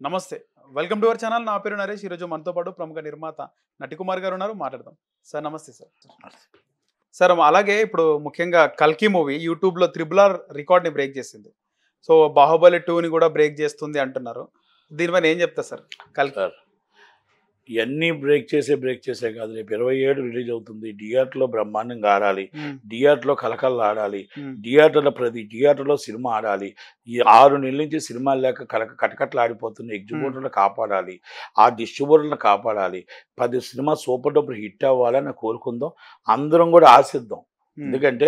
నమస్తే. Welcome to our channel. నా పేరు నరేష్. ఈరోజు మనతో పాటు ప్రముఖ నిర్మాత నటికుమార్ గారు ఉన్నారు. మాట్లాడదాం. సార్ నమస్తే సార్. సార్ అలాగే ఇప్పుడు ముఖ్యంగా కల్కి మూవీ యూట్యూబ్లో త్రిబుల్ రికార్డ్ని బ్రేక్ చేసింది. సో బాహుబలి 2ని కూడా బ్రేక్ చేస్తుంది అంటున్నారు. దీనిపైన ఏం చెప్తారు సార్? కల్కి ఇవన్నీ బ్రేక్ చేసే కాదు. రేపు 27 రిలీజ్ అవుతుంది. థియేటర్లో బ్రహ్మాండంగా ఆడాలి, థియేటర్లో కలకల్లా ఆడాలి, ప్రతి థియేటర్లో సినిమా ఆడాలి. ఈ 6 నెలల నుంచి సినిమాలు లేక కటకట్లు ఆడిపోతున్న ఎగ్జిబ్యూటర్లను కాపాడాలి, ఆ డిస్ట్రిబ్యూటర్లను కాపాడాలి. 10 సినిమా సూపర్ డూపర్ హిట్ అవ్వాలని కోరుకుందాం, అందరం కూడా ఆశిద్దాం. ఎందుకంటే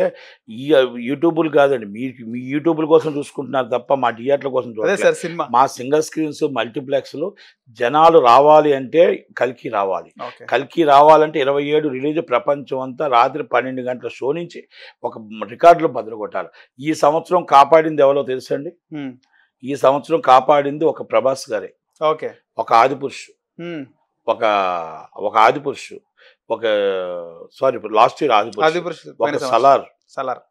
ఈ యూట్యూబ్లు కాదండి, మీ యూట్యూబ్ల కోసం చూసుకుంటున్నారు తప్ప మా థియేటర్ల కోసం చూడాలి. మా సింగిల్ స్క్రీన్స్ మల్టీప్లెక్స్లు జనాలు రావాలి అంటే కల్కి రావాలి. కల్కి రావాలంటే 27 రిలీజ్ ప్రపంచం అంతా రాత్రి 12 గంటల షో నుంచి ఒక రికార్డులు బదులుకొట్టాలి. ఈ సంవత్సరం కాపాడింది ఎవరో తెలుసండి? ఈ సంవత్సరం కాపాడింది ఒక ప్రభాస్ గారే, ఒక ఆదిపురుషు, ఒక ఆదిపురుషు, ఒక సారీ లాస్ట్ ఇయర్ ఆదిపురుషు, ఒక సలార్,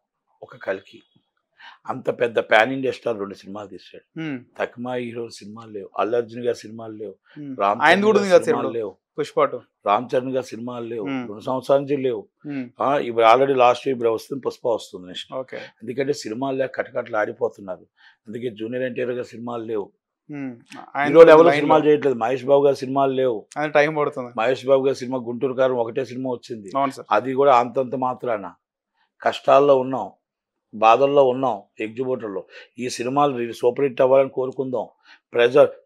ఒక కల్కి. అంత పెద్ద పాన్ ఇండియా స్టార్ 2 సినిమాలు తీసాడు. తక్మా హీరో సినిమాలు లేవు, అల్లు అర్జున్ గారి సినిమాలు లేవు, రామ్ చరణ్ గారి సినిమాలు లేవు, 2 సంవత్సరాల నుంచి లేవు. ఇప్పుడు ఆల్రెడీ లాస్ట్ ఇప్పుడు వస్తుంది, పుష్ప వస్తుంది నెక్స్ట్. ఎందుకంటే సినిమాలు లేక కటకట్లు ఆడిపోతున్నారు. అందుకే జూనియర్ ఎన్టీఆర్ గారి సినిమాలు లేవు, హీరోలు ఎవరు సినిమాలు చేయట్లేదు. మహేష్ బాబు గారి సినిమాలు లేవు, టైం పడుతుంది. మహేష్ బాబు గారి సినిమా గుంటూరు కారం ఒకటే సినిమా వచ్చింది, అది కూడా అంతంత మాత్రాన. కష్టాల్లో ఉన్నాం, బాధల్లో ఉన్నాం ఎగ్జిబ్యూటర్లో. ఈ సినిమాలు సూపర్ హిట్ అవ్వాలని కోరుకుందాం.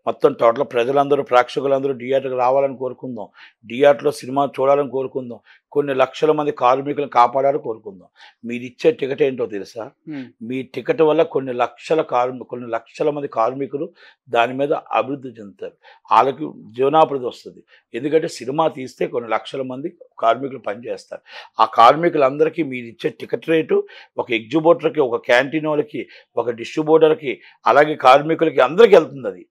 మొత్తం టోటల్ ప్రజలందరూ, ప్రేక్షకులందరూ థియేటర్కి రావాలని కోరుకుందాం. థియేటర్లో సినిమా చూడాలని కోరుకుందాం. కొన్ని లక్షల మంది కార్మికులను కాపాడాలని కోరుకుందాం. మీరు ఇచ్చే టికెట్ ఏంటో తెలుసా? మీ టికెట్ వల్ల కొన్ని లక్షల మంది కార్మికులు దాని మీద అభివృద్ధి చెందుతారు, వాళ్ళకి జీవనాభివృద్ధి వస్తుంది. ఎందుకంటే సినిమా తీస్తే కొన్ని లక్షల మంది కార్మికులు పనిచేస్తారు. ఆ కార్మికులందరికీ మీరు ఇచ్చే టికెట్ రేటు ఒక ఎగ్జిబ్యూటర్కి, ఒక క్యాంటీన్ వాళ్ళకి, ఒక డిస్ట్రిబ్యూటర్కి, అలాగే కార్మికులకి అందరికీ వెళ్తుంది. అది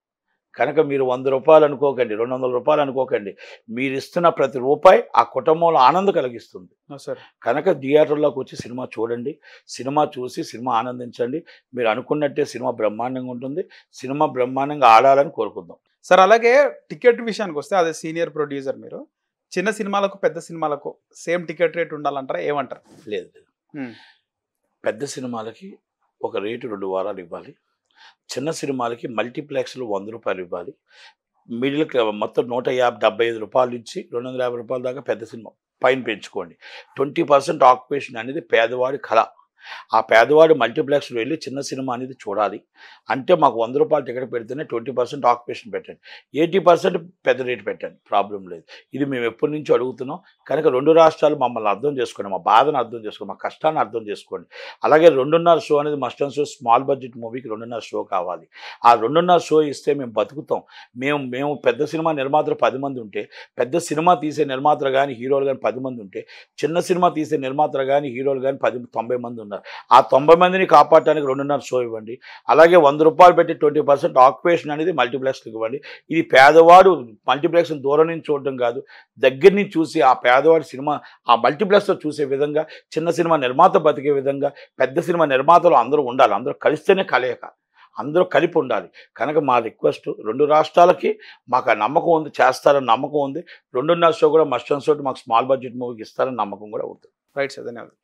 కనుక మీరు 100 రూపాయలు అనుకోకండి, 200 రూపాయలు అనుకోకండి. మీరు ఇస్తున్న ప్రతి రూపాయి ఆ కుటుంబంలో ఆనందం కలిగిస్తుంది. కనుక థియేటర్లోకి వచ్చి సినిమా చూడండి, సినిమా చూసి సినిమా ఆనందించండి. మీరు అనుకున్నట్టే సినిమా బ్రహ్మాండంగా ఉంటుంది. సినిమా బ్రహ్మాండంగా ఆడాలని కోరుకుందాం. సార్ అలాగే టికెట్ విషయానికి వస్తే, అదే సీనియర్ ప్రొడ్యూసర్ మీరు, చిన్న సినిమాలకు పెద్ద సినిమాలకు సేమ్ టికెట్ రేట్ ఉండాలంటారా? ఏమంటారు? లేదు, పెద్ద సినిమాలకి ఒక రేటు 2 వారాలు ఇవ్వాలి, చిన్న సినిమాలకి మల్టీప్లెక్స్లు 100 రూపాయలు ఇవ్వాలి. మిడిల్ మొత్తం 175 రూపాయల నుంచి 250 రూపాయల దాకా పెద్ద సినిమా పైన పెంచుకోండి. 20% ఆక్యుపేషన్ అనేది పేదవాడి కళ. ఆ పేదవాడు మల్టీప్లెక్స్లో వెళ్ళి చిన్న సినిమా అనేది చూడాలి అంటే మాకు 100 రూపాయల టికెట్ పెడితేనే 20% ఆక్యుపేషన్ పెట్టండి, 80% పెద్ద రేటు పెట్టండి, ప్రాబ్లం లేదు. ఇది మేము ఎప్పటి నుంచో అడుగుతున్నాం. కనుక 2 రాష్ట్రాలు మమ్మల్ని అర్థం చేసుకోండి, మా బాధను అర్థం చేసుకోండి, మా కష్టాన్ని అర్థం చేసుకోండి. అలాగే 2.5 షో అనేది must and show. Small budget మూవీకి 2.5 షో కావాలి. ఆ 2.5 షో ఇస్తే మేము బతుకుతాం. మేము పెద్ద సినిమా నిర్మాతలు 10 మంది ఉంటే, పెద్ద సినిమా తీసే నిర్మాతలు కానీ హీరోలు కానీ 10 మంది ఉంటే, చిన్న సినిమా తీసే నిర్మాతలు కానీ హీరోలు కానీ 90 మంది ఉన్నారు. ఆ 90 మందిని కాపాడటానికి 2.5 షో ఇవ్వండి. అలాగే 100 రూపాయలు పెట్టి 20% ఆక్యుపేషన్ అనేది మల్టీప్లెక్స్కి ఇవ్వండి. ఇది పేదవాడు మల్టీప్లెక్స్ దూరం నుంచి చూడడం కాదు, దగ్గర నుంచి చూసి ఆ పేదవాడి సినిమా ఆ మల్టీప్లెక్స్లో చూసే విధంగా, చిన్న సినిమా నిర్మాత బతికే విధంగా పెద్ద సినిమా నిర్మాతలు అందరూ ఉండాలి. అందరూ కలిస్తేనే కలయిక, అందరూ కలిపి ఉండాలి. కనుక మా రిక్వెస్ట్ 2 రాష్ట్రాలకి మాకు ఆ నమ్మకం ఉంది, చేస్తారని నమ్మకం ఉంది. 2.5 షో కూడా మస్ట్ అండ్ షో మాకు స్మాల్ బడ్జెట్ మూవీకి ఇస్తారని నమ్మకం కూడా ఉంది. రైట్ సార్, ధన్యవాదాలు.